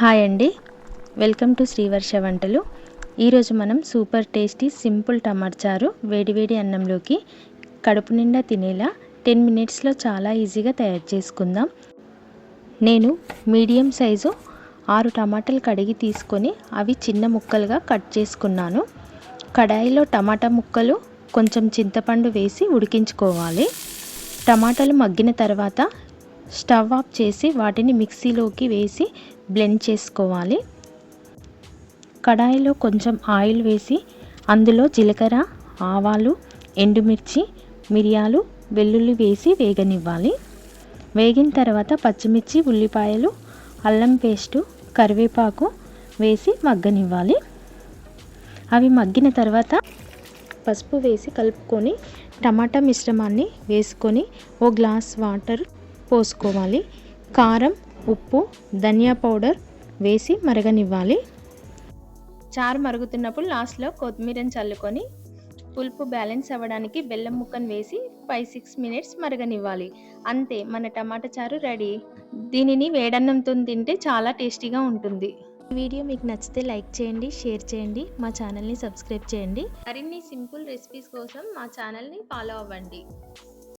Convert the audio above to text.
Hi అండి, welcome to Srivarsha వంటలు. ఈరోజు మనం సూపర్ టేస్టీ సింపుల్ టమాటా చారు వేడివేడి అన్నంలోకి కడుపు నిండా తినేలా 10 మినిట్స్లో చాలా ఈజీగా తయారు చేసుకుందాం. నేను మీడియం సైజు 6 టమాటాలు కడిగి తీసుకొని అవి చిన్న ముక్కలుగా కట్ చేసుకున్నాను. కడాయిలో టమాటా ముక్కలు కొంచెం చింతపండు వేసి ఉడికించుకోవాలి. టమాటాలు మగ్గిన తర్వాత స్టవ్ ఆఫ్ చేసి వాటిని మిక్సీలోకి వేసి బ్లెండ్ చేసుకోవాలి. కడాయిలో కొంచెం ఆయిల్ వేసి అందులో జీలకర్ర, ఆవాలు, ఎండుమిర్చి, మిరియాలు, వెల్లుల్లి వేసి వేగనివ్వాలి. వేగిన తర్వాత పచ్చిమిర్చి, ఉల్లిపాయలు, అల్లం పేస్టు, కరివేపాకు వేసి మగ్గనివ్వాలి. అవి మగ్గిన తర్వాత పసుపు వేసి కలుపుకొని టమాటా మిశ్రమాన్ని వేసుకొని ఓ గ్లాస్ వాటర్ పోసుకోవాలి. కారం, ఉప్పు, ధనియా పౌడర్ వేసి మరగనివ్వాలి. చారు మరుగుతున్నప్పుడు లాస్ట్లో కొత్తిమీరని చల్లుకొని పులుపు బ్యాలెన్స్ అవ్వడానికి బెల్లం ముక్కను వేసి 5-6 మినిట్స్ మరగనివ్వాలి. అంతే, మన టమాటా చారు రెడీ. దీనిని వేడన్నంతో తింటే చాలా టేస్టీగా ఉంటుంది. ఈ వీడియో మీకు నచ్చితే లైక్ చేయండి, షేర్ చేయండి, మా ఛానల్ని సబ్స్క్రైబ్ చేయండి. మరిన్ని సింపుల్ రెసిపీస్ కోసం మా ఛానల్ని ఫాలో అవ్వండి.